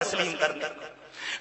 تسلیم کرنے.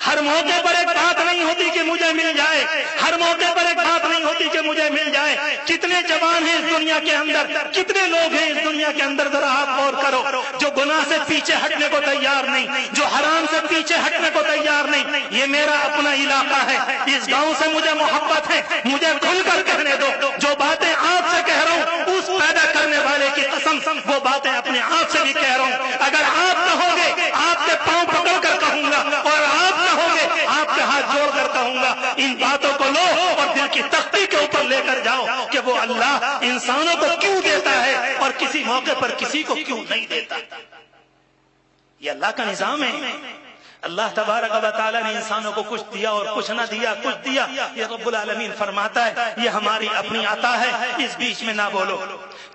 ہر موقع پر ایک بات نہیں ہوتی کہ مجھے مل جائے, ہر موقع پر ایک بات نہیں ہوتی کہ مجھے مل جائے. کتنے جوان ہیں اس دنیا کے اندر, کتنے لوگ ہیں اس دنیا کے اندر, ذرا آپ غور کرو, جو گناہ سے پیچھے ہٹنے کو تیار نہیں, جو حرام سے پیچھے ہٹنے کو تیار نہیں. یہ میرا اپنا علاقہ ہے, اس گاؤں سے مجھے محبت ہے, مجھے کھل کر کہنے دو. جو باتیں آپ سے کہہ رہا ہوں اس پیدا کرنے والے کی قسم, وہ باتیں اپنے آپ سے بھی کہہ رہا ہوں. اگر آپ کہو گے آپ کے پاؤں پکڑ کر کہوں گا, اور آپ کہو گے آپ کے ہاتھ جوڑ کر کہوں گا. ان باتوں کو لو اور دل کی تختی کے اوپر لے کر جاؤ کہ وہ اللہ انسانوں کو کیوں دیتا ہے اور کسی موقع پر کسی کو کیوں نہیں دیتا. یہ اللہ کا نظام ہے. اللہ تبارک و تعالیٰ نے انسانوں کو کچھ دیا اور کچھ نہ دیا, کچھ دیا. یہ رب العالمین فرماتا ہے یہ ہماری اپنی عطا ہے, اس بیچ میں نہ بولو.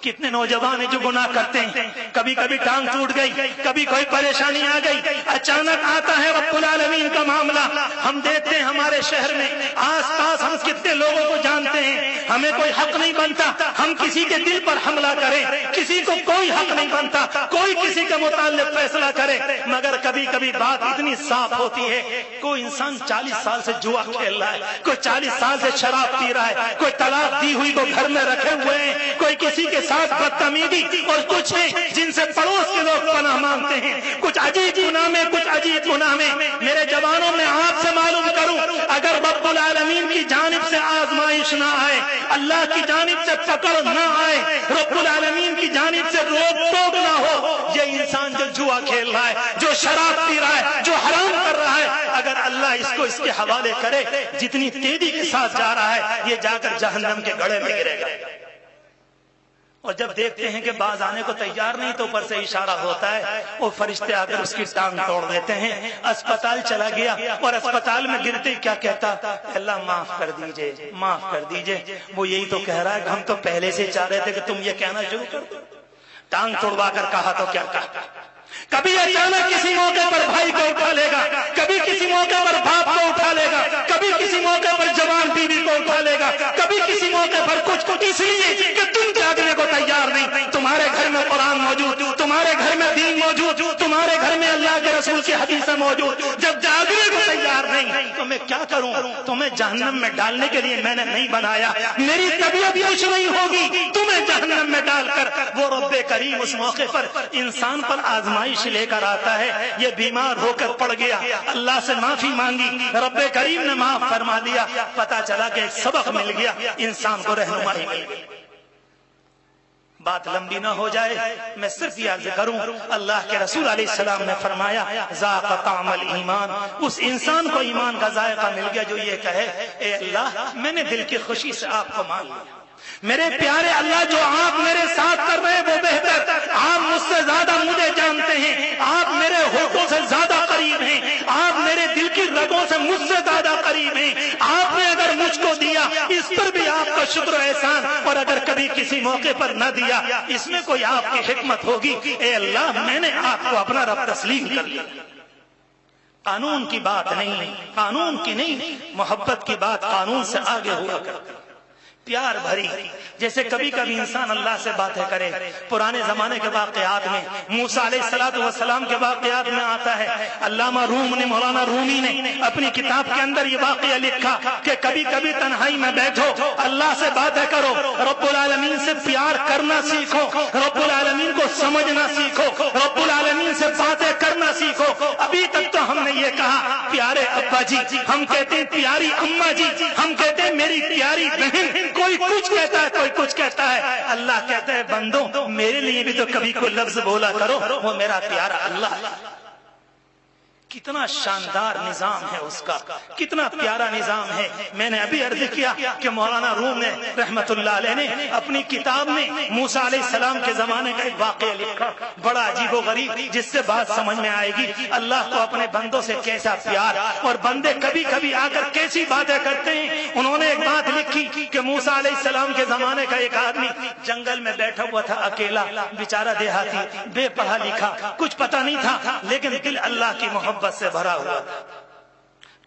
کتنے نوجوان ہیں جو گناہ کرتے ہیں, کبھی کبھی ٹانگ ٹوٹ گئی, کبھی کوئی پریشانی آ گئی, اچانک آتا ہے رب العالمین کا معاملہ. ہم دیکھتے ہیں ہمارے شہر میں آس پاس ہم کتنے لوگوں کو جانتے ہیں, ہمیں کوئی حق نہیں بنتا ہم کسی کے دل پر حملہ کریں, کسی کو کوئی حق نہیں بنتا کوئی کسی کے متعلق فیصلہ کرے. مگر کبھی کبھی بات اتنی صاف ہوتی ہے, کوئی انسان 40 سال سے جوا کھیل رہا ہے, کوئی 40 سال سے شراب پی رہا ہے, کوئی طلاق دی ہوئی کو گھر میں رکھے ہوئے ہیں, کوئی کسی کے ساتھ بدتمیزی, اور کچھ ہیں جن سے پڑوس کے لوگ پناہ مانگتے ہیں, کچھ عجیب گناہ میں, کچھ عجیب گناہ میں. میرے جوانوں میں آپ سے معلوم کروں, اگر رب العالمین کی جانب سے آزمائش نہ آئے, اللہ کی جانب سے پکڑ نہ آئے, رب العالمین کی جانب سے روک ٹوک نہ ہو, یہ انسان جو جوا کھیل رہا ہے, جو شراب پی رہا ہے, جو حرام کر رہا ہے, اگر اللہ اس کو اس کے حوالے کرے, جتنی تیزی کے ساتھ جا رہا ہے یہ جا کر جہنم کے گڑھے میں گرے گا. اور جب دیکھتے ہیں کہ باز آنے کو تیار نہیں تو اوپر سے اشارہ ہوتا ہے, وہ فرشتے آ کر اس کی ٹانگ توڑ دیتے ہیں. اسپتال چلا گیا اور اسپتال میں گرتے کیا کہتا, اللہ معاف کر دیجئے, معاف کر دیجئے. وہ یہی تو کہہ رہا ہے کہ ہم تو پہلے سے چاہ رہے تھے کہ تم یہ کہنا شروع کر دو. ٹانگ توڑوا کر کہا تو کیا کہا. کبھی اچانک کسی موقع پر بھائی کو اٹھا لے گا, کبھی کسی موقع پر باپ کو اٹھا لے گا, کبھی کسی موقع پر جوان بیوی کو اٹھا لے گا, کبھی کسی موقع پر کچھ اس لیے کہ تم جاگنے کو تیار نہیں. تمہارے گھر میں قرآن موجود, تمہارے گھر میں دین موجود, تمہارے گھر میں اللہ کے رسول کی حدیثیں موجود, جب جاگنے کو تیار نہیں تو میں کیا کروں. تمہیں جہنم میں ڈالنے کے لیے میں نے نہیں بنایا, میری طبیعت خوش نہیں ہوگی تمہیں جہنم میں ڈال کر. وہ رب کریم اس موقع پر انسان پر آزمائش لے کر آتا ہے. یہ بیمار ہو کر پڑ گیا, اللہ سے معافی مانگی, رب کریم نے معاف فرما دیا. پتا چلا کہ ایک سبق مل گیا, انسان کو رہنمائی مل گئی. بات لمبی نہ ہو جائے, میں صرف یہ عرض کروں, اللہ کے رسول علیہ السلام نے فرمایا ذاق طعم الایمان, اس انسان کو ایمان کا ذائقہ مل گیا جو یہ کہے اے اللہ میں نے دل کی خوشی سے آپ کو مان لیا. میرے پیارے اللہ جو آپ میرے ساتھ کر رہے ہیں وہ بہتر, آپ مجھ سے زیادہ مجھے جانتے ہیں, آپ میرے ہونٹوں سے زیادہ قریب ہیں, آپ میرے دل کی رگوں سے مجھ سے زیادہ قریب ہیں. آپ نے اگر مجھ کو دیا اس پر بھی آپ کا شکر و احسان, اور اگر کبھی کسی موقع پر نہ دیا اس میں کوئی آپ کی حکمت ہوگی. اے اللہ میں نے آپ کو اپنا رب تسلیم کر لیا. قانون کی بات نہیں, قانون کی نہیں, محبت کی بات قانون سے آگے ہوا کرتی, پیار بھری. جیسے کبھی کبھی انسان اللہ سے باتیں کرے, پرانے زمانے کے واقعات میں موسیٰ علیہ السلام کے واقعات میں آتا ہے. علامہ روم نے, مولانا رومی نے اپنی کتاب کے اندر یہ واقعہ لکھا کہ کبھی کبھی تنہائی میں بیٹھو, اللہ سے باتیں کرو, رب العالمین سے پیار کرنا سیکھو, رب العالمین کو سمجھنا سیکھو, رب العالمین سے باتیں کرنا سیکھو. ابھی تک تو ہم نے یہ کہا پیارے ابا جی, ہم کہتے ہیں پیاری اماں جی, ہم کہتے ہیں میری پیاری بہن, کوئی کچھ کہتا ہے کوئی کچھ کہتا ہے. اللہ کہتا ہے بندوں میرے لیے بھی تو کبھی کوئی لفظ بولا کرو, وہ میرا پیارا اللہ. کتنا شاندار نظام ہے اس کا, کتنا پیارا نظام ہے. میں نے ابھی عرض کیا کہ مولانا روم نے رحمت اللہ علیہ نے اپنی کتاب میں موسیٰ علیہ السلام کے زمانے کا ایک واقعہ لکھا, بڑا عجیب و غریب, جس سے بات سمجھ میں آئے گی اللہ کو اپنے بندوں سے کیسا پیار, اور بندے کبھی کبھی آ کر کیسی باتیں کرتے ہیں. انہوں نے ایک بات لکھی کہ موسیٰ علیہ السلام کے زمانے کا ایک آدمی جنگل میں بیٹھا ہوا تھا اکیلا, بیچارہ دیہاتی, بے پڑھا لکھا, کچھ پتہ نہیں تھا, لیکن دل اللہ کی محبت سے بھرا ہوا تھا.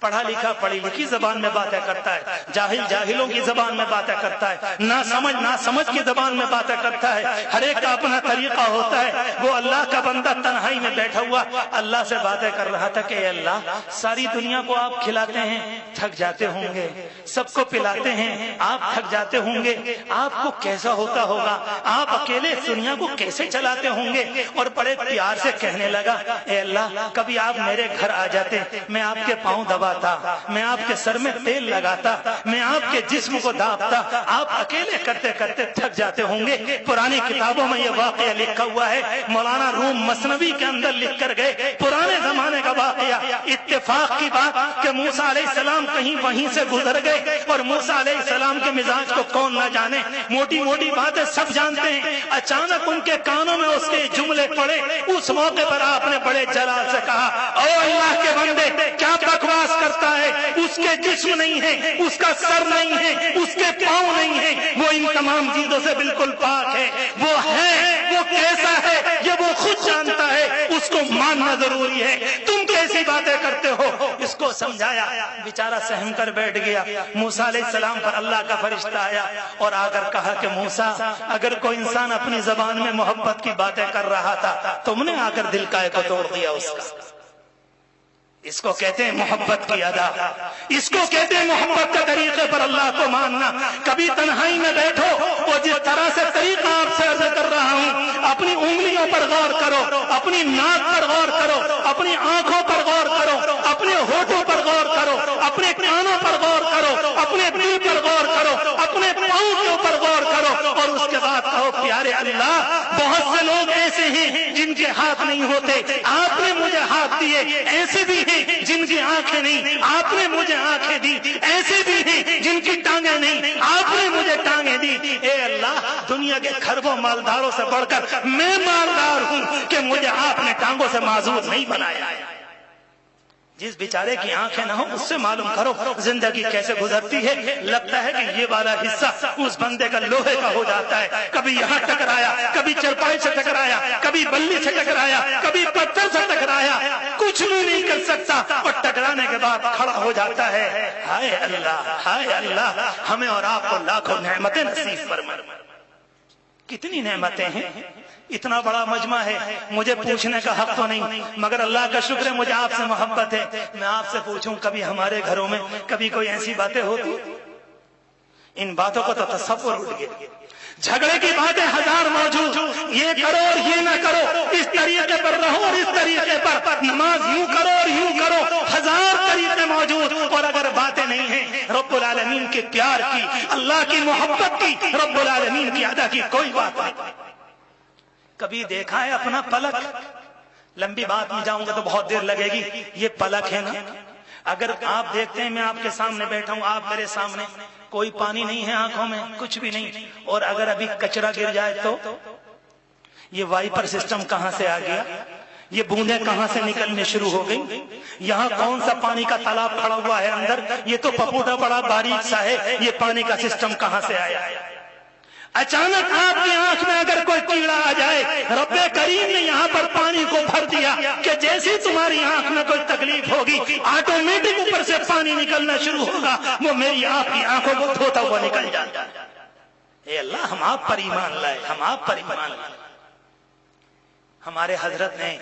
پڑھا لکھا پڑھی لکھی زبان میں باتیں کرتا ہے، جاہل جاہلوں کی زبان میں باتیں کرتا ہے، نہ سمجھ کی زبان میں باتیں کرتا ہے، ہر ایک کا اپنا طریقہ ہوتا ہے۔ وہ اللہ کا بندہ تنہائی میں بیٹھا ہوا اللہ سے باتیں کر رہا تھا کہ اے اللہ، ساری دنیا کو آپ کھلاتے ہیں، تھک جاتے ہوں گے، سب کو پلاتے ہیں، آپ تھک جاتے ہوں گے، آپ کو کیسا ہوتا ہوگا، آپ اکیلے اس دنیا کو کیسے چلاتے ہوں گے۔ اور بڑے پیار سے کہنے لگا اے اللہ، کبھی آپ میرے گھر آ جاتے، میں آپ کے پاؤں دباتا، میں آپ کے سر میں تیل لگاتا، میں آپ کے جسم کو دابتا، آپ اکیلے کرتے کرتے تھک جاتے ہوں گے۔ پرانی کتابوں میں یہ واقعہ لکھا ہوا ہے، مولانا روم مثنوی کے اندر لکھ کر گئے، پرانے زمانے کا واقعہ، اتفاق کی بات کہ موسیٰ علیہ السلام کہیں وہیں سے گزر گئے، اور موسیٰ علیہ السلام کے مزاج کو کون نہ جانے، موٹی موٹی باتیں سب جانتے ہیں، اچانک ان کے کانوں میں اس کے جملے پڑے۔ اس موقع پر آپ نے بڑے جلال سے کہا او اللہ کے بندے، کیا بکواس کرتا ہے، اس کے جسم نہیں ہے، اس کا سر نہیں ہے، اس کے پاؤں نہیں ہے، وہ ان تمام چیزوں سے بالکل پاک ہے، وہ کیسا ہے یہ وہ خود جانتا ہے، اس کو ماننا ضروری ہے، تم کیسی باتیں کرتے ہو۔ اس کو سمجھایا، بیچارہ سہم کر بیٹھ گیا۔ موسیٰ علیہ السلام پر اللہ کا فرشتہ آیا اور آ کر کہا کہ موسیٰ، اگر کوئی انسان اپنی زبان میں محبت کی باتیں کر رہا تھا، تم نے آ کر دل کا توڑ دیا اس کا۔ اس کو کہتے ہیں محبت کی ادا، اس کو کہتے ہیں محبت کے طریقے پر اللہ کو ماننا۔ کبھی تنہائی میں بیٹھو اور جس طرح سے طریقہ آپ سے عرض کر رہا ہوں، اپنی انگلیوں پر غور کرو، اپنی ناک پر غور کرو، اپنی آنکھوں پر غور کرو، اپنے ہونٹوں پر غور کرو، اپنے کانوں پر غور کرو، اپنے دل پر غور کرو، اپنے پاؤں کے اوپر غور کرو، اور اس کے بعد کہو پیارے اللہ، بہت سے لوگ ایسے ہیں جن کے ہاتھ نہیں ہوتے، آپ نے مجھے ہاتھ دیے، ایسے بھی ہیں جن کی آنکھیں نہیں، آپ نے مجھے آنکھیں دی، ایسے بھی ہیں جن کی ٹانگیں نہیں، آپ نے مجھے ٹانگیں دی۔ اے اللہ، دنیا کے خربوں مالداروں سے بڑھ کر میں مالدار ہوں کہ مجھے آپ نے ٹانگوں سے معذور نہیں بنایا۔ جس بیچارے کی آنکھیں نہ ہو اس سے معلوم کرو زندگی کیسے گزرتی ہے۔ لگتا ہے کہ یہ والا حصہ اس بندے کا لوہے کا ہو جاتا ہے، کبھی یہاں ٹکرایا، کبھی چرپائی سے ٹکرایا، کبھی بلی سے ٹکرایا، کبھی پتھر سے ٹکرایا، کچھ بھی نہیں کر سکتا، اور ٹکرانے کے بعد کھڑا ہو جاتا ہے۔ ہائے اللہ، ہائے اللہ، ہمیں اور آپ کو لاکھوں نعمتیں نصیب فرما۔ کتنی نعمتیں ہیں، اتنا بڑا مجمع ہے، مجھے پوچھنے کا حق تو نہیں، مگر اللہ کا شکر ہے مجھے آپ سے محبت ہے۔ میں آپ سے پوچھوں، کبھی ہمارے گھروں میں کبھی کوئی ایسی باتیں ہوتی؟ ان باتوں کو تو تصور اٹھ گیا۔ جھگڑے کی باتیں ہزار موجود، یہ کرو اور یہ نہ کرو، اس طریقے پر رہو اور اس طریقے پر، نماز یوں کرو اور یوں کرو، ہزار طریقے موجود۔ اور اگر باتیں نہیں ہیں رب العالمین کے پیار کی، اللہ کی محبت کی، رب العالمین کی ادا کی کوئی بات نہیں۔ کبھی دیکھا ہے اپنا پلک؟ لمبی بات میں جاؤں گا تو بہت دیر لگے گی۔ یہ پلک ہے نا، اگر آپ دیکھتے ہیں میں آپ کے سامنے بیٹھا ہوں، آپ میرے سامنے، کوئی پانی نہیں ہے آنکھوں میں، کچھ بھی نہیں، اور اگر ابھی کچرا گر جائے تو یہ وائپر سسٹم کہاں سے آ گیا، یہ بوندیں کہاں سے نکلنے شروع ہو گئی، یہاں کون سا پانی کا تالاب کھڑا ہوا ہے اندر، یہ تو پپوٹا بڑا باریک سا ہے، یہ پانی کا سسٹم کہاں سے آیا ہے۔ اچانک آپ کی آنکھ میں اگر کوئی کیڑا آ جائے، رب کریم نے یہاں پر پانی کو بھر دیا کہ جیسے تمہاری آنکھ میں کوئی تکلیف ہوگی، آٹومیٹک اوپر سے پانی نکلنا شروع ہوگا، وہ میری آپ کی آنکھوں کو دھوتا ہوا نکل جاتا ہے۔ اے اللہ، ہم آپ پر ایمان لائے، ہم آپ پر ایمان لائے۔ ہمارے حضرت نے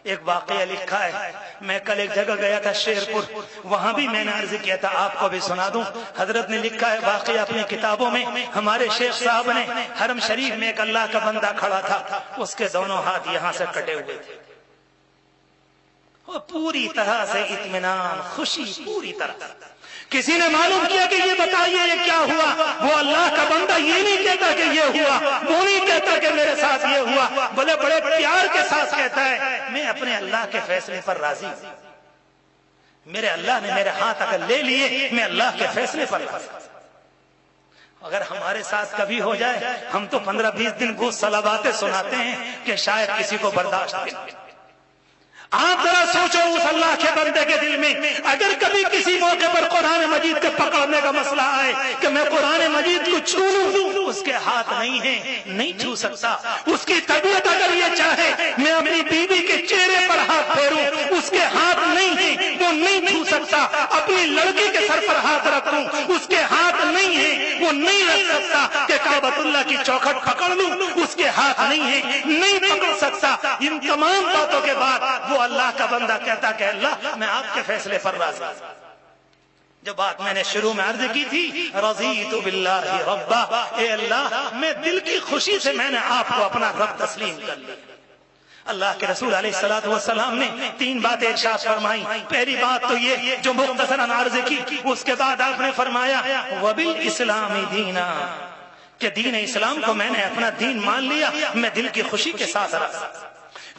ایک واقعہ لکھا ہے، میں کل ایک جگہ گیا تھا شیرپور، وہاں بھی میں نے عرض کیا تھا، آپ کو بھی سنا دوں۔ حضرت نے لکھا ہے واقعہ اپنی کتابوں میں، ہمارے شیخ صاحب نے حرم شریف میں ایک اللہ کا بندہ کھڑا تھا، اس کے دونوں ہاتھ یہاں سے کٹے ہوئے تھے، وہ پوری طرح سے اطمینان، خوشی پوری طرح۔ کسی نے معلوم کیا کہ یہ بتائیے یہ کیا ہوا، وہ اللہ کا بندہ یہ نہیں کہتا کہ یہ ہوا، وہ نہیں کہتا کہ میرے ساتھ یہ ہوا، بولے بڑے پیار کے ساتھ کہتا ہے میں اپنے اللہ کے فیصلے پر راضی ہوں، میرے اللہ نے میرے ہاتھ اگر لے لیے، میں اللہ کے فیصلے پر راضی ہوں۔ اگر ہمارے ساتھ کبھی ہو جائے، ہم تو 15-20 دن گوشت سلاباتیں سناتے ہیں کہ شاید کسی کو برداشت نہیں۔ آپ ذرا سوچو اس اللہ کے بندے کے دل میں اگر کبھی کسی موقع پر قرآن مجید کے پکڑنے کا مسئلہ آئے کہ میں قرآن مجید کو چھو لوں، اس کے ہاتھ نہیں ہیں، نہیں چھو سکتا۔ اس کی طبیعت اگر یہ چاہے میں اپنی بیوی کے چہرے پر ہاتھ پھیروں، اس کے ہاتھ نہیں ہیں، وہ نہیں چھو سکتا اپنی لڑکی کے سر پر ہاتھ رکھوں، اس کے ہاتھ نہیں ہے، وہ نہیں رکھ سکتا کہ کعبۃ اللہ کی چوکھٹ پکڑ لوں، اس کے ہاتھ نہیں ہے، نہیں پکڑ سکتا۔ ان تمام باتوں کے بعد وہ اللہ کا بندہ کہتا کہ اللہ میں آپ کے فیصلے پر راضی ہوں۔ جو بات میں نے شروع میں عرض کی تھی، رضیت باللہ ربا، اے اللہ میں دل کی خوشی سے میں نے آپ کو اپنا رب تسلیم کر لیا۔ اللہ کے رسول علیہ الصلوۃ والسلام نے 3 باتیں ارشاد فرمائی۔ پہلی بات تو یہ جو مختصراً عرض کی، اس کے بعد آپ نے فرمایا وبالاسلام دینا، کہ دین اسلام کو میں نے اپنا دین مان لیا، میں دل کی خوشی کے ساتھ رہا۔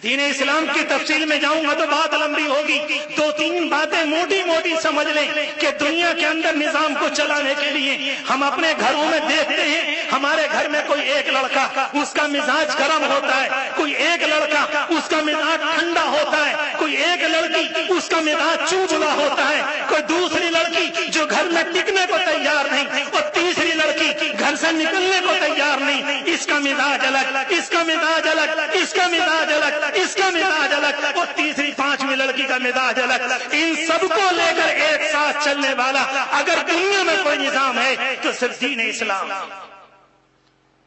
دین اسلام کی تفصیل میں جاؤں گا تو بات لمبی ہوگی، 2-3 باتیں موٹی موٹی سمجھ لیں کہ دنیا کے اندر نظام کو چلانے کے لیے ہم اپنے گھروں میں دیکھتے ہیں، ہمارے گھر میں کوئی ایک لڑکا اس کا مزاج گرم ہوتا ہے، کوئی ایک لڑکا اس کا مزاج ٹھنڈا ہوتا ہے، کوئی ایک لڑکی اس کا مزاج چوبلا ہوتا ہے، کوئی دوسری لڑکی جو گھر میں ٹکنے کو تیار نہیں، اور تیسری لڑکی گھر سے نکلنے کو تیار نہیں۔ اس کا مزاج الگ، اس کا مزاج الگ، اس کا مزاج الگ، اس کا مزاج الگ، اور تیسری 5ویں لڑکی کا مزاج الگ۔ ان سب کو لے کر ایک ساتھ چلنے والا اگر دنیا میں کوئی نظام ہے تو صرف دین اسلام،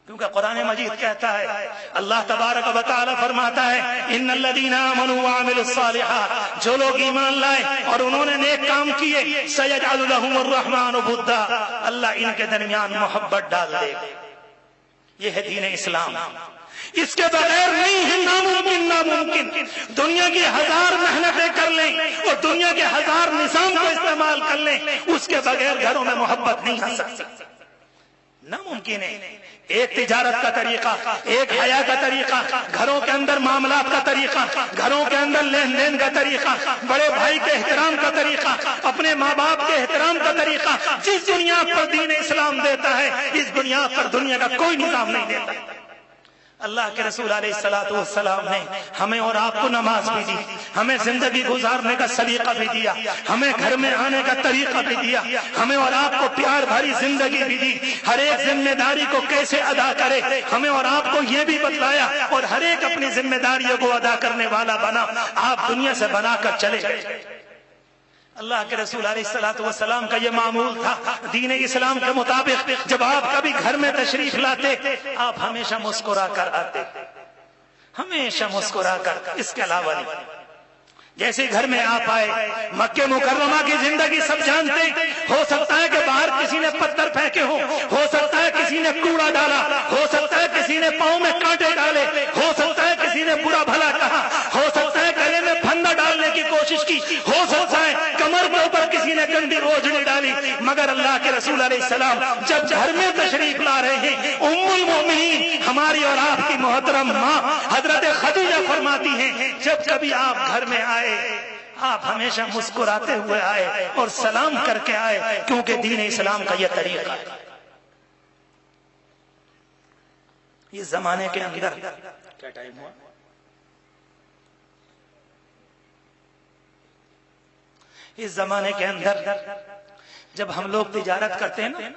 کیونکہ قرآن مجید کہتا ہے، اللہ تبارک و تعالی فرماتا ہے ان الذین آمنوا وعملوا الصالحات، جو لوگ ایمان لائے اور انہوں نے نیک کام کیے، سیجعل لهم الرحمن ودا، اللہ ان کے درمیان محبت ڈال دے گا۔ یہ ہے دین اسلام، اس کے بغیر نہیں ہے، ناممکن ناممکن۔ دنیا کی 1000 محنتیں کر لیں اور دنیا کے 1000 نظام کو استعمال کر لیں، اس کے بغیر گھروں میں محبت نہیں آ سکتی، ناممکن ہے۔ ایک تجارت کا طریقہ، ایک حیا کا طریقہ، گھروں کے اندر معاملات کا طریقہ، گھروں کے اندر لین دین کا طریقہ، بڑے بھائی کے احترام کا طریقہ، اپنے ماں باپ کے احترام کا طریقہ، جس بنیاد پر دین اسلام دیتا ہے، اس بنیاد پر دنیا کا کوئی نظام نہیں دیتا۔ اللہ کے رسول علیہ الصلوۃ والسلام نے ہمیں اور آپ کو نماز بھی دی، ہمیں زندگی گزارنے کا سلیقہ بھی دیا، ہمیں گھر میں آنے کا طریقہ بھی دیا، ہمیں اور آپ کو پیار بھری زندگی بھی دی، ہر ایک ذمہ داری کو کیسے ادا کرے ہمیں اور آپ کو یہ بھی بتلایا، اور ہر ایک اپنی ذمہ داریوں کو ادا کرنے والا بنا۔ آپ دنیا سے بنا کر چلے گئے۔ اللہ کے رسول علیہ الصلوۃ والسلام کا یہ معمول تھا، دین اسلام کے مطابق جب آپ کبھی گھر میں تشریف لاتے آپ ہمیشہ مسکرا کر آتے، ہمیشہ مسکرا کر۔ اس کے علاوہ جیسے گھر میں آپ آئے، مکہ مکرمہ کی زندگی سب جانتے، ہو سکتا ہے کہ باہر کسی نے پتھر پھینکے ہو سکتا ہے کسی نے کوڑا ڈالا، ہو سکتا ہے کسی نے پاؤں میں کانٹے ڈالے، ہو سکتا ہے کسی نے برا بھلا کہا، ہو سکتا ہے گلے میں پھندا ڈالنے کی کوشش کی، ہو سکتا ہے کمر کے اوپر کسی نے گندی روجڑی ڈالی، مگر اللہ کے رسول علیہ السلام جب گھر میں تشریف لا رہے ہیں، ام المؤمنین ہماری اور آپ کی محترم ماں حضرت خدیجہ فرماتی ہیں جب کبھی آپ گھر میں آئے آپ ہمیشہ مسکراتے ہوئے آئے اور سلام کر کے آئے، کیونکہ دین اسلام کا یہ طریقہ ہے۔ اس زمانے کے اندر کیا ٹائم ہوا؟ اس زمانے کے اندر جب ہم لوگ تجارت کرتے ہیں نا،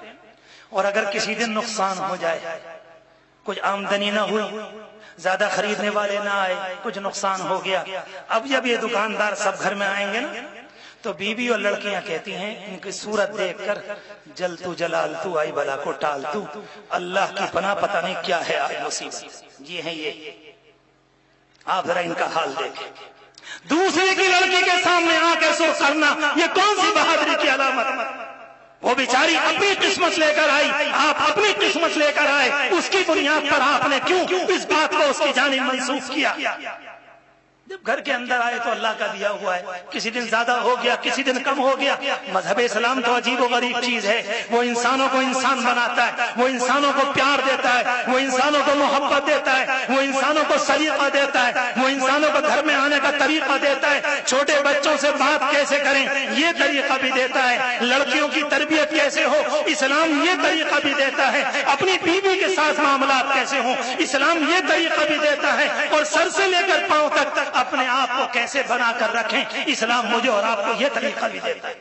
اور اگر کسی دن نقصان ہو جائے، کچھ آمدنی نہ ہوئی، زیادہ خریدنے والے نہ آئے، کچھ نقصان ہو گیا، اب جب یہ دکاندار سب گھر میں آئیں گے نا تو بیوی اور لڑکیاں کہتی ہیں، ان کی صورت دیکھ کر جل تو جلال تو آئی بلا کو ٹال تو، اللہ کی پناہ پتہ نہیں کیا ہے آج مصیبت۔ یہ ہے یہ، آپ ذرا ان کا حال دیکھیں، دوسرے کی لڑکی کے سامنے آ کے سو کرنا، یہ کون سی بہادری کی علامت؟ وہ بیچاری اپنی قسمت لے کر آئی، آپ اپنی قسمت لے کر آئے، اس کی بنیاد پر آپ نے کیوں اس بات کو اس کی جانب منسوخ کیا؟ جب گھر کے اندر آئے تو اللہ کا دیا ہوا ہے، کسی دن زیادہ ہو گیا، کسی دن کم ہو گیا۔ مذہب اسلام تو عجیب و غریب چیز ہے، وہ انسانوں کو انسان بناتا ہے، وہ انسانوں کو پیار دیتا ہے، وہ انسانوں کو محبت دیتا ہے، وہ انسانوں کو سلیقہ دیتا ہے، وہ انسانوں کو گھر میں آنے کا طریقہ دیتا ہے، چھوٹے بچوں سے بات کیسے کریں یہ طریقہ بھی دیتا ہے، لڑکیوں کی تربیت کیسے ہو اسلام یہ طریقہ بھی دیتا ہے، اپنی بیوی کے ساتھ معاملات کیسے ہوں اسلام یہ طریقہ بھی دیتا ہے، اور سر سے لے کر پاؤں تک اپنے آپ کو کیسے بنا کر رکھیں اسلام مجھے اور آپ کو یہ طریقہ بھی دیتا ہے۔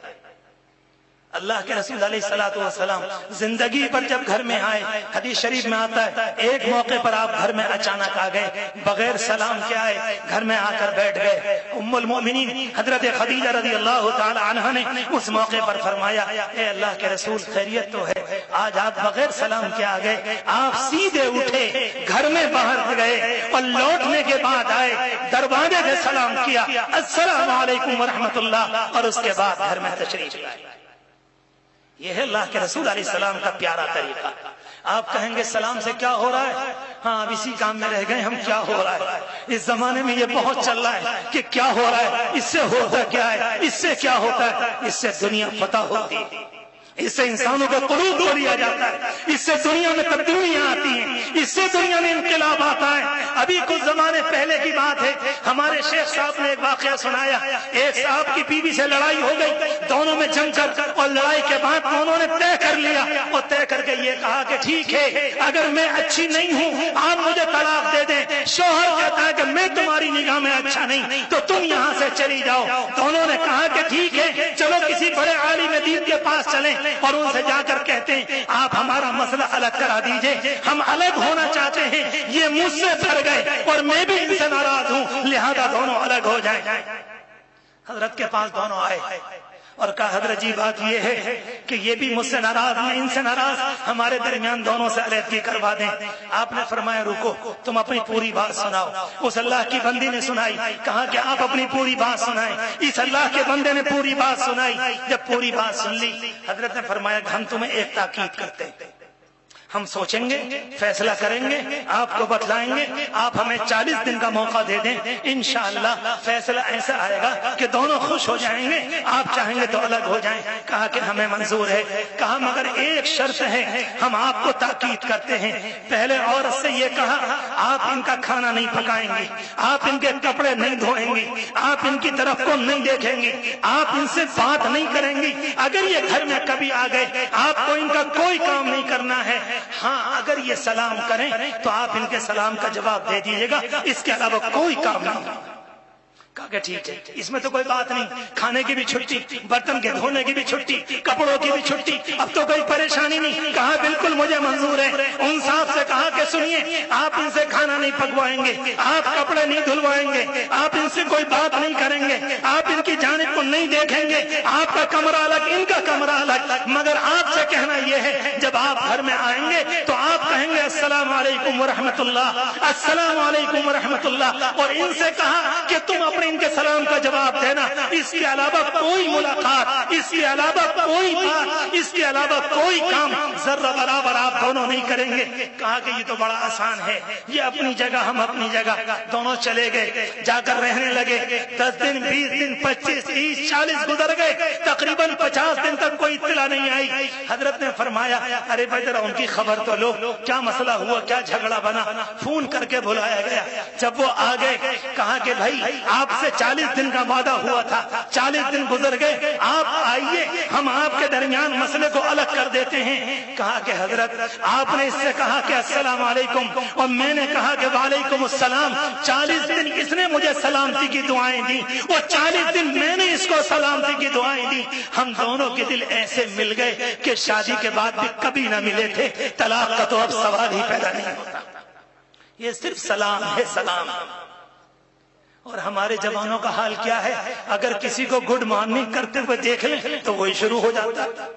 اللہ کے رسول علیہ الصلوۃ والسلام زندگی پر جب گھر میں آئے، حدیث شریف میں آتا ہے ایک موقع پر آپ گھر میں اچانک آ گئے، بغیر سلام کے آئے، گھر میں آ کر بیٹھ گئے۔ ام المؤمنین حضرت خدیجہ رضی اللہ تعالی عنہا نے اس موقع پر فرمایا اے اللہ کے رسول خیریت تو ہے، آج آپ بغیر سلام کے آ گئے۔ آپ سیدھے اٹھے، گھر میں باہر گئے اور لوٹنے کے بعد آئے، دروازے سے سلام کیا السلام علیکم ورحمۃ اللہ، اور اس کے بعد گھر میں تشریف لائے۔ یہ ہے اللہ کے رسول علیہ السلام کا پیارا طریقہ۔ آپ کہیں گے سلام سے کیا ہو رہا ہے؟ ہاں اب اسی کام میں رہ گئے ہم، کیا ہو رہا ہے؟ اس زمانے میں یہ بہت چل رہا ہے کہ کیا ہو رہا ہے، اس سے ہوتا کیا ہے، اس سے کیا ہوتا ہے۔ اس سے دنیا فتح ہوتی ہے، اس سے انسانوں کو قلوب کو لیا جاتا ہے، اس سے دنیا میں تبدیلیاں آتی ہیں، اس سے دنیا میں انقلاب آتا ہے۔ ابھی کچھ زمانے پہلے کی بات ہے، ہمارے شیخ صاحب نے ایک واقعہ سنایا۔ ایک صاحب کی بیوی سے لڑائی ہو گئی، دونوں میں جنگ کر، اور لڑائی کے بعد دونوں نے طے کر لیا اور طے کر کے یہ کہا کہ ٹھیک ہے اگر میں اچھی نہیں ہوں آپ مجھے طلاق دے دیں۔ شوہر کہتا ہے کہ میں تمہاری نگاہ میں اچھا نہیں تو تم یہاں سے چلی جاؤ۔ دونوں نے کہا کہ ٹھیک ہے چلو کسی بڑے عالم دین کے پاس چلیں اور ان سے جا کر کہتے ہیں آپ ہمارا مسئلہ الگ کرا دیجئے، ہم الگ ہونا چاہتے ہیں، یہ مجھ سے پھر گئے اور میں بھی ان سے ناراض ہوں، لہذا دونوں الگ ہو جائیں۔ حضرت کے پاس دونوں آئے اور کہا حضرت جی بات یہ ہے کہ یہ بھی مجھ سے ناراض، میں ان سے ناراض، ہمارے درمیان دونوں سے علیحدگی کروا دیں۔ آپ نے فرمایا رکو، تم اپنی پوری بات سناؤ۔ اس اللہ کی بندی نے سنائی، کہا کہ آپ اپنی پوری بات سنائیں۔ اس اللہ کے بندے نے پوری بات سنائی۔ جب پوری بات سن لی، حضرت نے فرمایا کہ ہم تمہیں ایک تاکید کرتے ہیں، ہم سوچیں گے، فیصلہ کریں گے، آپ کو بتلائیں گے، آپ ہمیں 40 دن کا موقع دے دیں، انشاءاللہ فیصلہ ایسا آئے گا کہ دونوں خوش ہو جائیں گے، آپ چاہیں گے تو الگ ہو جائیں۔ کہا کہ ہمیں منظور ہے۔ کہا مگر ایک شرط ہے، ہم آپ کو تاکید کرتے ہیں۔ پہلے عورت سے یہ کہا آپ ان کا کھانا نہیں پکائیں گے، آپ ان کے کپڑے نہیں دھوئیں گے، آپ ان کی طرف کو نہیں دیکھیں گے، آپ ان سے بات نہیں کریں گی۔ اگر یہ گھر میں کبھی آ گئے آپ کو ان کا کوئی کام نہیں کرنا ہے، ہاں اگر یہ سلام کریں تو آپ ان کے سلام کا جواب دے دیجیے گا، اس کے علاوہ کوئی کام نہیں۔ کہا کہ ٹھیک ہے، اس میں تو کوئی بات نہیں، کھانے کی بھی چھٹی، برتن کے دھونے کی بھی چھٹی، کپڑوں کی بھی چھٹی، اب تو کوئی پریشانی نہیں۔ کہا بالکل مجھے منظور ہے۔ ان صاحب سے کہا کہ سنیے آپ ان سے کھانا نہیں پکوائیں گے، آپ کپڑے نہیں دھلوائیں گے، آپ ان سے کوئی بات نہیں کریں گے، آپ ان کی جانب کو نہیں دیکھیں گے، آپ کا کمرہ الگ ان کا کمرہ الگ، مگر آپ سے کہنا یہ ہے جب آپ گھر میں آئیں گے تو آپ کہیں گے السلام علیکم ورحمۃ اللہ، السلام علیکم ورحمۃ اللہ، اور ان سے کہا کہ تم اپنے ان کے سلام کا جواب دینا، اس کے علاوہ کوئی ملاقات، اس کے علاوہ کوئی بات، اس کے علاوہ کوئی کام ذرہ برابر آپ دونوں نہیں کریں گے۔ کہا کہ یہ تو بڑا آسان ہے، یہ اپنی جگہ ہم اپنی جگہ۔ دونوں چلے گئے، جا کر رہنے لگے۔ 10 دن 20 دن 25 30 40 گزر گئے، تقریباً 50 دن تک کوئی اطلاع نہیں آئی۔ حضرت نے فرمایا ارے بھائی ذرا ان کی خبر تو لو، کیا مسئلہ ہوا، کیا جھگڑا بنا۔ فون کر کے بلایا گیا، جب وہ آ گئے کہا کہ بھائی آپ سے 40 دن کا وعدہ ہوا تھا، 40 دن گزر گئے، آپ آئیے ہم آپ کے درمیان مسئلے کو الگ کر دیتے ہیں۔ کہا کہ حضرت آپ نے اس سے کہا کہ السلام علیکم اور میں نے کہا کہ وعلیکم السلام، 40 دن اس نے مجھے سلامتی کی دعائیں دی اور 40 دن میں نے اس کو سلامتی کی دعائیں دی، ہم دونوں کے دل ایسے مل گئے کہ شادی کے بعد بھی کبھی نہ ملے تھے، طلاق کا تو اب سوال ہی پیدا نہیں ہوتا۔ یہ صرف سلام ہے، سلام۔ اور ہمارے جوانوں کا حال کیا ہے، اگر کسی کو گڈ مارننگ کرتے ہوئے دیکھ لیں تو وہی شروع ہو جاتا ہے۔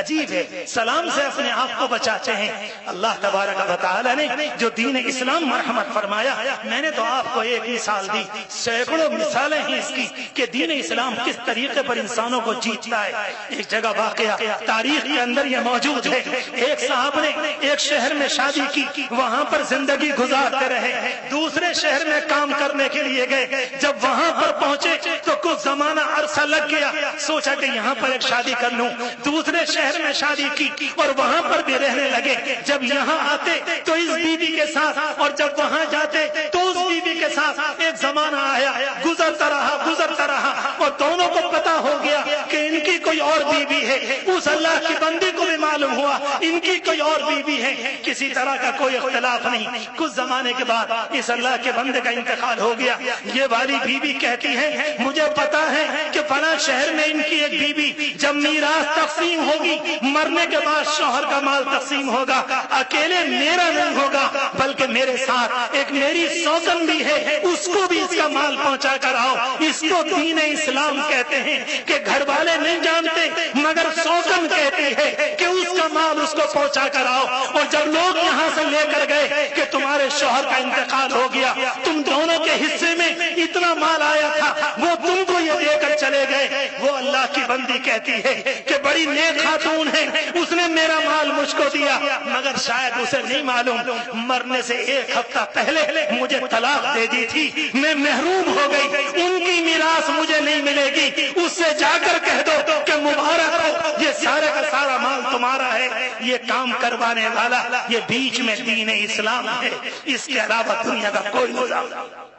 عجیب ہے، سلام سے اپنے آپ کو بچاتے ہیں۔ اللہ تبارک و تعالی نے جو دین اسلام مرحمت فرمایا، میں نے تو آپ کو ایک مثال دی، سینکڑوں مثالیں ہیں اس کی کہ دین اسلام کس طریقے پر انسانوں کو جیتتا ہے۔ ایک جگہ واقعہ تاریخ کے اندر یہ موجود ہے، ایک صاحب نے ایک شہر میں شادی کی، وہاں پر زندگی گزارتے رہے، دوسرے شہر میں کام کرنے کے لیے گئے۔ جب وہاں پر پہنچے تو کچھ زمانہ عرصہ لگ گیا، سوچا کہ یہاں پر ایک شادی کر لوں، دوسرے شہر میں شادی کی اور وہاں پر بھی رہنے لگے۔ جب یہاں آتے تو اس بیوی کے ساتھ اور جب وہاں جاتے تو اس بیوی کے ساتھ۔ ایک زمانہ آیا، گزرتا رہا اور دونوں کو پتا ہو گیا کہ ان کی کوئی اور بیوی ہے۔ اس اللہ کی بندی کو بھی معلوم ہوا ان کی کوئی اور بیوی ہے، کسی طرح کا کوئی اختلاف نہیں۔ کچھ زمانے کے بعد اس اللہ کے بندے کا انتقال ہو گیا۔ یہ والی بیوی کہتی ہے مجھے پتا ہے کہ فلاں شہر میں ان کی ایک بیوی جب جب میراث تقسیم ہوگی مرنے کے بعد شوہر کا مال تقسیم ہوگا، اکیلے میرا نہیں ہوگا بلکہ میرے ساتھ ایک میری سوگن بھی ہے، اس کو بھی اس کا مال پہنچا کر آؤ۔ اس کو دین اسلام کہتے ہیں کہ گھر والے نہیں جانتے مگر سوگن کہتی ہے کہ اس کا مال اس کو پہنچا کر آؤ۔ اور جب لوگ یہاں سے لے کر گئے کہ تمہارے شوہر کا انتقال ہو گیا، تم دونوں کے حصے میں اتنا مال آیا تھا، وہ تم کو یہ دے کر چلے گئے، وہ اللہ کی بندی کہتی ہے کہ بڑی نیک خاتون ہے، اس نے میرا مال مجھ کو دیا، مگر شاید اسے نہیں معلوم مرنے سے ایک ہفتہ پہلے مجھے طلاق دے دی تھی، میں محروم ہو گئی، ان کی میراث مجھے نہیں ملے گی۔ اس سے جا کر کہہ دو کہ مبارک ہو، یہ سارا کا سارا مال تمہارا ہے۔ یہ کام کروانے والا یہ بیچ میں دین اسلام ہے، اس کے علاوہ دنیا کا کوئی نظام نہیں۔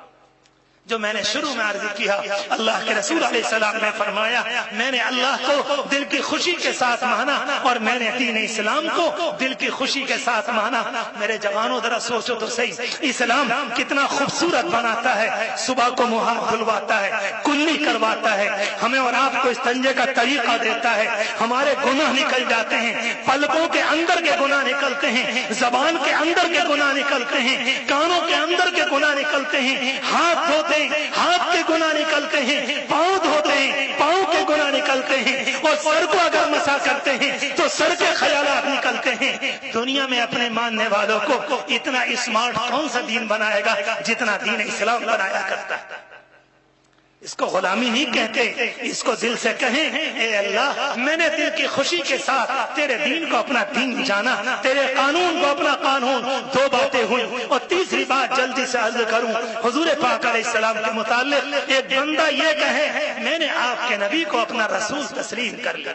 جو میں نے شروع میں عرض کیا، اللہ کے رسول علیہ السلام نے فرمایا میں نے اللہ کو دل کی خوشی کے ساتھ مانا اور میں نے دین اسلام کو دل کی خوشی کے ساتھ مانا۔ میرے جوانوں ذرا سوچو تو صحیح، اسلام کتنا خوبصورت بناتا ہے، صبح کو منہ ہاتھ دھلواتا ہے، کلی کرواتا ہے، ہمیں اور آپ کو استنجے کا طریقہ دیتا ہے، ہمارے گناہ نکل جاتے ہیں، پلکوں کے اندر کے گناہ نکلتے ہیں، زبان کے اندر کے گناہ نکلتے ہیں، کانوں کے اندر کے گناہ نکلتے ہیں، ہاتھ دھوتے ہاتھ کے گناہ نکلتے ہیں، پاؤں دھوتے ہیں پاؤں کے گناہ نکلتے ہیں، اور سر کو اگر مسا کرتے ہیں تو سر کے خیالات نکلتے ہیں۔ دنیا میں اپنے ماننے والوں کو اتنا اسمارٹ کون سا دین بنائے گا جتنا دین اسلام بنایا کرتا ہے۔ اس کو غلامی نہیں کہتے، اس کو دل سے کہیں اے اللہ میں نے دل کی خوشی کے ساتھ تیرے دین کو اپنا دین جانا، تیرے قانون کو اپنا قانون۔ دو باتیں ہوئی، اور تیسری بات جلدی سے عرض کروں، حضور پاک علیہ السلام کے متعلق ایک بندہ یہ کہے میں نے آپ کے نبی کو اپنا رسول تسلیم کر لیا۔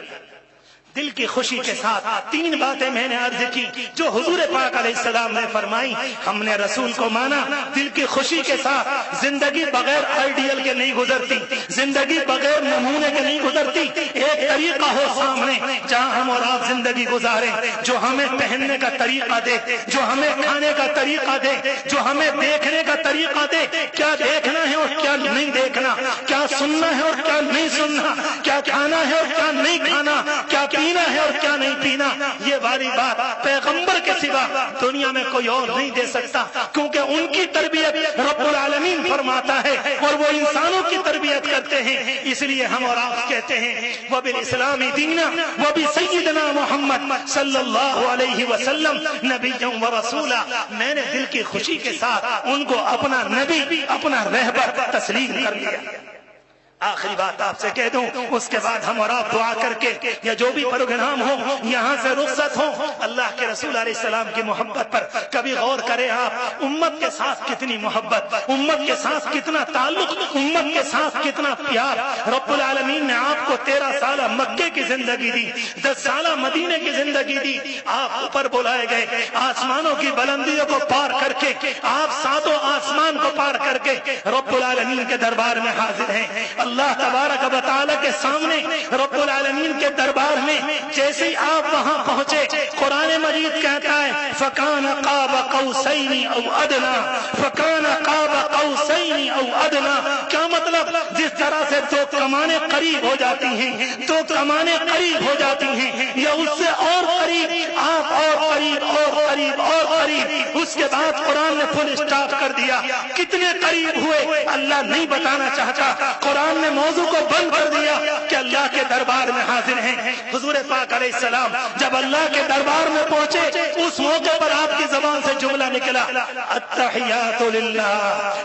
دل کی خوشی کے ساتھ تین باتیں میں نے عرض کی جو حضور پاک علیہ السلام نے فرمائی، ہم نے رسول کو مانا دل کی خوشی کے ساتھ۔ زندگی بغیر آئیڈیل کے نہیں گزرتی، زندگی بغیر نمونے کے نہیں گزرتی۔ ایک طریقہ ہو سامنے جہاں ہم اور آپ زندگی گزاریں، جو ہمیں پہننے کا طریقہ دے، جو ہمیں کھانے کا طریقہ دے، جو ہمیں دیکھنے کا طریقہ دے، کیا دیکھنا ہے اور کیا نہیں دیکھنا، کیا سننا ہے اور کیا نہیں سننا، کیا کھانا ہے اور کیا نہیں کھانا، کیا پینا ہے اور کیا نہیں پینا۔ یہ والی بات پیغمبر کے سوا دنیا میں کوئی اور نہیں دے سکتا، کیونکہ ان کی تربیت رب العالمین فرماتا ہے اور وہ انسانوں کی تربیت کرتے ہیں۔ اس لیے ہم اور آپ کہتے ہیں وبالاسلام دینا وبسیدنا محمد صلی اللہ علیہ وسلم نبیا و رسولا۔ میں نے دل کی خوشی کے ساتھ ان کو اپنا نبی اپنا رہبر تسلیم کر لیا۔ آخری بات آپ سے کہہ دوں، اس کے بعد ہم اور آپ دعا کر کے یا جو بھی پروگرام ہو یہاں سے رخصت ہو، اللہ کے رسول علیہ السلام کی محبت پر کبھی غور کریں آپ، امت کے ساتھ کتنی محبت، امت کے ساتھ کتنا تعلق، امت کے ساتھ کتنا پیار۔ رب العالمین نے آپ کو 13 سالہ مکے کی زندگی دی، 10 سالہ مدینے کی زندگی دی، آپ اوپر بلائے گئے، آسمانوں کی بلندیوں کو پار کر کے، آپ ساتوں آسمان کو پار کر کے رب العالمین کے دربار میں حاضر ہیں۔ اللہ تبارک و تعالی کے سامنے رب العالمین کے دربار میں جیسے ہی آپ وہاں پہنچے، قرآن مجید کہتا ہے فَكَانَ قَابَ قَوْسَيْنِ أَوْ أَدْنَىٰ، فَكَانَ قَابَ قَوْسَيْنِ أَوْ أَدْنَىٰ۔ کیا مطلب؟ جس طرح سے دو کمانیں قریب ہو جاتی ہیں، دو کمانیں قریب ہو جاتی ہیں یا اس سے اور قریب، آپ اور قریب اور قریب اور قریب۔ اس کے بعد قرآن نے فل اسٹاپ کر دیا، کتنے قریب ہوئے اللہ نہیں بتانا چاہتا، قرآن نے موضوع کو بند کر دیا کہ اللہ کے دربار میں حاضر ہیں۔ حضور پاک علیہ السلام جب اللہ کے دربار میں پہنچے، اس موقع پر آپ کی زبان سے جملہ نکلا التحیات للہ،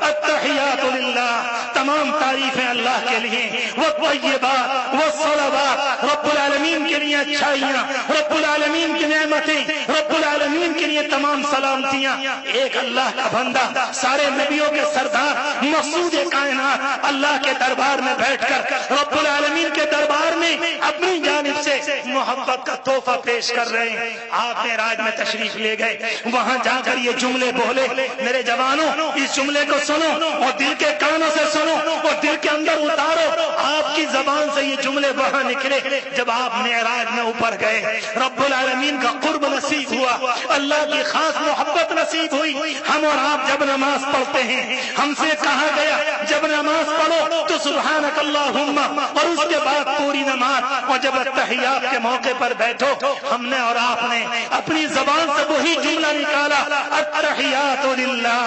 التحیات للہ، تمام تعریفیں اللہ کے لیے، والطیبات والصلوات، رب العالمین کے لیے اچھائیاں، رب العالمین کی نعمتیں، رب العالمین کے لیے تمام سلامتیاں۔ ایک اللہ کا بندہ، سارے نبیوں کے سردار، مقصود کائنات، اللہ کے دربار میں بیٹھ کر رب العالمین کے دربار میں اپنی جانب سے محبت کا تحفہ پیش کر رہے ہیں۔ آپ معراج میں تشریف لے گئے، وہاں جا کر یہ جملے بولے۔ میرے جوانوں اس جملے کو سنو اور دل کے کانوں سے سنو اور دل کے اندر اتارو۔ آپ کی زبان سے یہ جملے وہاں نکلے جب آپ معراج میں اوپر گئے، رب العالمین کا قرب نصیب ہوا، اللہ کی خاص محبت نصیب ہوئی۔ ہم اور آپ جب نماز پڑھتے ہیں ہم سے کہا گیا جب نماز پڑھو تو سبحانک اللہم، اور اس کے بعد پوری نماز اور جب التحیات کے موقع پر بیٹھو ہم نے اور آپ نے اپنی زبان سے وہی جملہ نکالا التحیات للہ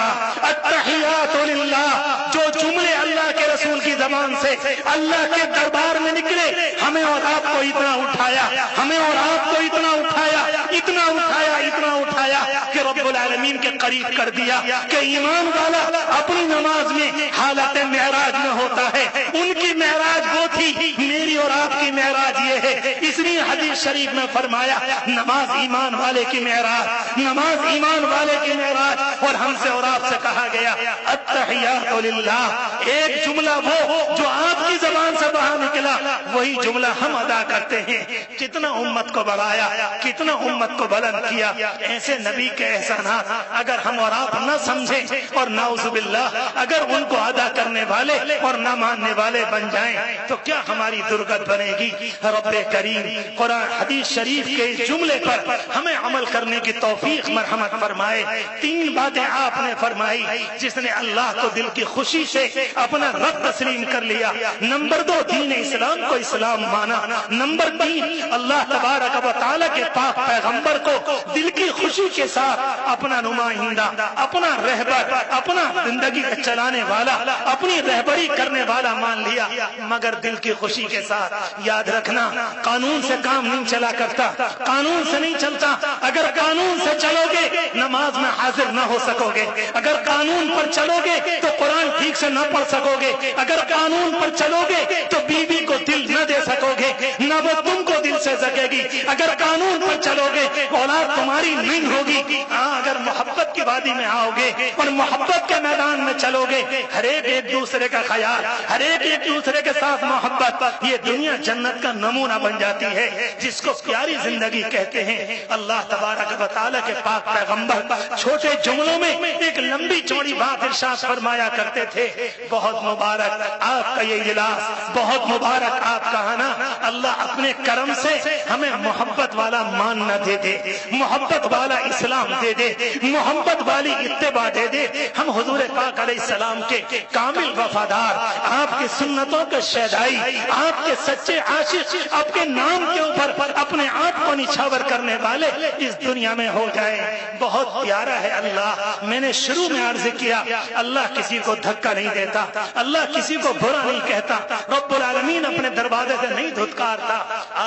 التحیات للہ. جو جملے اللہ کے رسول کی زبان سے اللہ کے دربار میں نکلے ہمیں اور آپ کو اتنا اٹھایا, ہمیں اور آپ کو اتنا اٹھایا, اتنا اٹھایا, اتنا اٹھایا کہ رب العالمین کے قریب کر دیا کہ ایمان والا اپنی نماز میں حالت معراج میں ہوتا ہے. ان کی معراج وہ تھی, میری اور آپ کی معراج یہ ہے. اس لیے حدیث شریف میں فرمایا نماز ایمان والے کی معراج, نماز ایمان والے کی معراج. اور ہم سے اور آپ سے کہا گیا التحیات للہ. ایک جملہ وہ جو آپ کی زبان سے باہر نکلا وہی جملہ ہم ادا کرتے ہیں. کتنا امت کو بڑھایا, کتنا امت کو بلند کیا. ایسے نبی کے احسانات اگر ہم اور آپ نہ سمجھیں اور نعوذ باللہ اگر ان کو ادا کرنے والے اور نہ ماننے والے بن جائیں تو کیا ہماری درگت بنے گی. رب کریم قرآن حدیث شریف کے اس جملے پر ہمیں عمل کرنے کی توفیق مرحمت فرمائے. تین باتیں آپ نے فرمائی جس نے اللہ کو دل کی خوشی سے اپنا رب تسلیم کر لیا. نمبر 2 دین اسلام کو اسلام مانا. نمبر 3 اللہ تبارک و تعالی کے پاک پیغمبر کو دل کی خوشی کے ساتھ اپنا نمائندہ, اپنا رہبر, اپنا زندگی چلانے والا, اپنی رہبری کرنے والا مان لیا. مگر دل کی خوشی کے ساتھ یاد رکھنا قانون سے کام نہیں چلا کرتا, قانون سے نہیں چلتا. اگر قانون سے چلو گے نماز میں حاضر نہ ہو سکو گے. اگر قانون پر چلو گے تو قرآن ٹھیک سے نہ پڑھ سکو گے. اگر قانون پر چلو گے تو بیوی کو دل نہ دے سکو گے, نہ وہ تم کو دل سے سکے گی. اگر قانون پر چلو گے اولاد تمہاری نہیں ہوگی. اگر محبت کی وادی میں آؤ گے اور محبت کے میدان میں چلو گے, ہر ایک دوسرے کا خیال, ہر ایک دوسرے کے ساتھ محبت, یہ دنیا جنت کا نمونہ بن جاتی ہے جس کو پیاری زندگی کہتے ہیں. اللہ تبارک و تعالی کے پاک پیغمبر چھوٹے جملوں میں ایک لمبی چوڑی بات ارشاد فرمایا کرتے تھے. بہت مبارک آپ کا یہ اجلاس, بہت مبارک آپ کا آنا. اللہ اپنے کرم سے ہمیں محبت والا ماننا دے دے, محبت والا اسلام دے دے, محبت والی اتباع دے دے. ہم حضور پاک علیہ السلام کے کامل وفادار, آپ کی سنتوں کے شیدائی, آپ کے سچے عاشق, آپ کے نام کے اوپر اپنے آپ کو نچھاور کرنے والے اس دنیا میں ہو جائیں. بہت پیارا ہے اللہ. میں نے شروع میں عرض کیا اللہ کسی کو دھکا نہیں دیتا, اللہ کسی کو برا نہیں کہتا, رب العالمین اپنے دروازے سے نہیں دھتکارتا.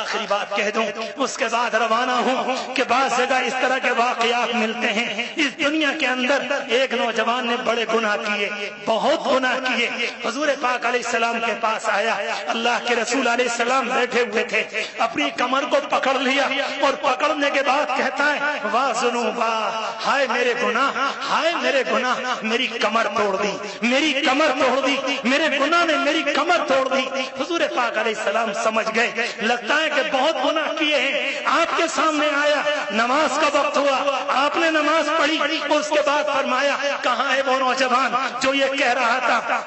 آخری بات کہہ دوں اس کے بعد روانہ ہوں کہ بعض جگہ اس طرح کے واقعات ملتے ہیں. اس دنیا کے اندر ایک نوجوان نے بڑے گناہ کیے, بہت گناہ کیے. حضور پاک علیہ السلام کے پاس آیا, اللہ کے رسول علیہ السلام بیٹھے ہوئے تھے, اپنی کمر کو پکڑ لیا اور پکڑنے کے بعد کہتا ہے واہ ذنوبا, ہائے میرے گناہ, ہائے میرے گناہ, میری کمر توڑ دی, میری کمر توڑ دی, میرے گناہ نے میری کمر توڑ دی. حضور پاک علیہ السلام سمجھ گئے لگتا ہے کہ بہت گناہ کیے ہیں. آپ کے سامنے آیا, نماز کا وقت ہوا, آپ نے نماز پڑھی, اس کے بعد فرمایا کہاں ہے وہ نوجوان جو یہ کہہ رہا تھا